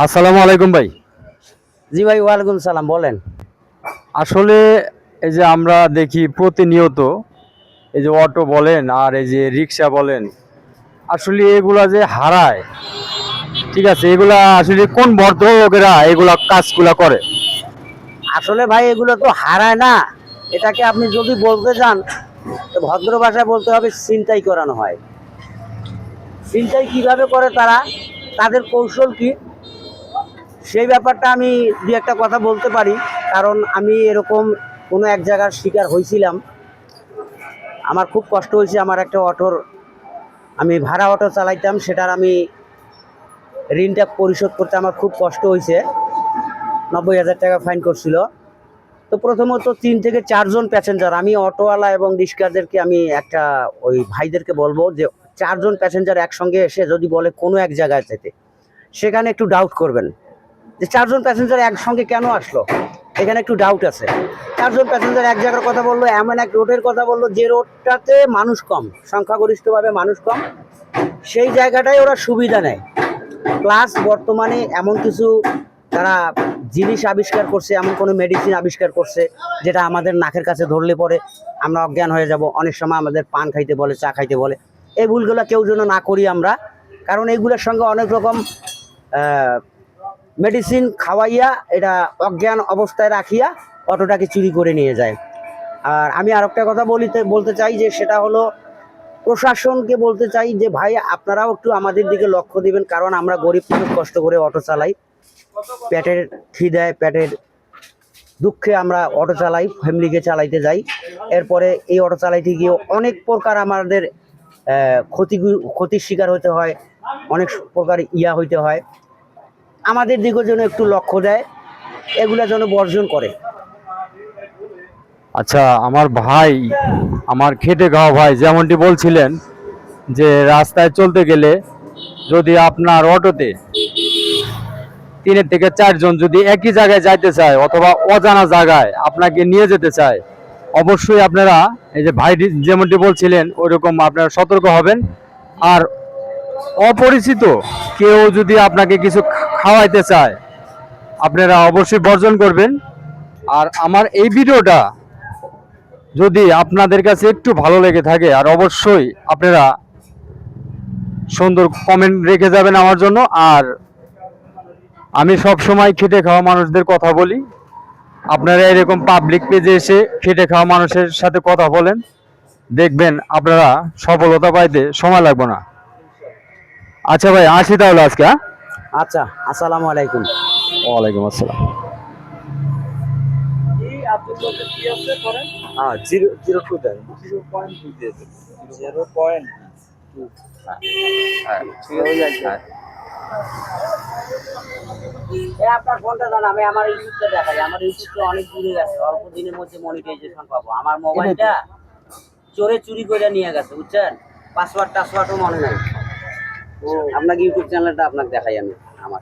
আসসালামু আলাইকুম ভাই। জি ভাই, ওয়ালাইকুম সালাম, বলেন। আসলে এই যে আমরা দেখি প্রতিনিয়ত এই যে অটো বলেন আর এই যে রিক্সা বলেন, আসলে এগুলা যে হারায়, ঠিক আছে, এগুলা আসলে কোন ভদ্রলোকেরা এগুলা কাজগুলা করে? আসলে ভাই এগুলো তো হারায় না, এটাকে আপনি যদি বলতে যান তো ভদ্র ভাষায় বলতে হবে ছিনতাই করানো হয়। ছিনতাই কিভাবে করে তারা, তাদের কৌশল কি, সেই ব্যাপারটা আমি দু একটা কথা বলতে পারি। কারণ আমি এরকম কোনো এক জায়গার শিকার হয়েছিলাম। আমার খুব কষ্ট হয়েছে। আমার একটা অটোর, আমি ভাড়া অটো চালাইতাম, সেটার আমি ঋণটা পরিশোধ করতে আমার খুব কষ্ট হয়েছে। 90,000 টাকা ফাইন করছিল। তো প্রথমত 3 থেকে 4 জন প্যাসেঞ্জার, আমি অটোওয়ালা এবং রিক্সাদেরকে আমি একটা ওই ভাইদেরকে বলবো যে 4 জন প্যাসেঞ্জার একসঙ্গে এসে যদি বলে কোনো এক জায়গায় যেতে, সেখানে একটু ডাউট করবেন যে 4 জন প্যাসেঞ্জার একসঙ্গে কেন আসলো, এখানে একটু ডাউট আছে। 4 জন প্যাসেঞ্জার এক জায়গার কথা বললো, এমন এক রোডের কথা বললো যে রোডটাতে মানুষ কম, সংখ্যাগরিষ্ঠভাবে মানুষ কম, সেই জায়গাটাই ওরা সুবিধা নেয়। প্লাস বর্তমানে এমন কিছু তারা জিনিস আবিষ্কার করছে, এমন কোনো মেডিসিন আবিষ্কার করছে যেটা আমাদের নাকের কাছে ধরলে পরে আমরা অজ্ঞান হয়ে যাব। অনেক সময় আমাদের পান খাইতে বলে, চা খাইতে বলে। এই ভুলগুলো কেউ যেন না করি আমরা, কারণ এইগুলোর সঙ্গে অনেক রকম মেডিসিন খাওয়াইয়া এটা অজ্ঞান অবস্থায় রাখিয়া অটোটাকে চুরি করে নিয়ে যায়। আর আমি আরেকটা কথা বলতে চাই, যে সেটা হলো প্রশাসনকে বলতে চাই যে ভাই আপনারাও একটু আমাদের দিকে লক্ষ্য দিবেন, কারণ আমরা গরিব মানুষ, কষ্ট করে অটো চালাই, পেটের খিদায় পেটের দুঃখে আমরা অটো চালাই, ফ্যামিলিকে চালাইতে যাই। এরপরে এই অটো চালাইতে গিয়ে অনেক প্রকার আমাদের ক্ষতির শিকার হতে হয়, অনেক প্রকার হইতে হয়। আমাদের দিকেও যেন একটু লক্ষ্য দেয়, এগুলা যেন বর্জন করে। আচ্ছা, আমার ভাই, আমার খেটে খাওয়া ভাই যেমনটি বলছিলেন যে রাস্তায় চলতে গেলে যদি আপনার অটোতে 3 থেকে 4 জন যদি একই জায়গায় যাইতে চায় অথবা অজানা জায়গায় আপনাকে নিয়ে যেতে চায়, অবশ্যই আপনারা এই যে ভাই যেমনটি বলছিলেন ওইরকম আপনারা সতর্ক হবেন। আর অপরিচিত কেউ যদি আপনাকে কিছু খাওয়াইতে চায়, আপনারা অবশ্যই বর্জন করবেন। আর আমার এই ভিডিওটা যদি আপনাদের কাছে একটু ভালো লেগে থাকে, আর অবশ্যই আপনারা সুন্দর কমেন্ট রেখে যাবেন আমার জন্য। আর আমি সব সময় খেটে খাওয়া মানুষদের কথা বলি, আপনারা এরকম পাবলিক পেজে এসে খেটে খাওয়া মানুষের সাথে কথা বলেন, দেখবেন আপনারা সফলতা পাইতে সময় লাগবে না। আচ্ছা ভাই, আসি তাহলে আজকে। হ্যাঁ, আচ্ছা, আসসালামু আলাইকুম। ওয়ালাইকুম আসসালাম। হ্যাঁ, 0.02 দেন, 0.2 দিয়ে দেন, 0.2। হ্যাঁ, হ্যাঁ। আপনার ফোনটা দেন, আমি আমার ইউটিউবটা দেখাই। আমার ইউটিউবটা অনেক দূরে গেছে, অল্প দিনের মধ্যে মনিটাইজেশন পাবো। আমার মোবাইলটা চোরে চুরি করে নিয়ে গেছে, বুঝছেন, পাসওয়ার্ড টাসওয়ার্ডও মনে নাই। আপনাকে ইউটিউব চ্যানেলটা আপনাকে দেখাই আমি আমার।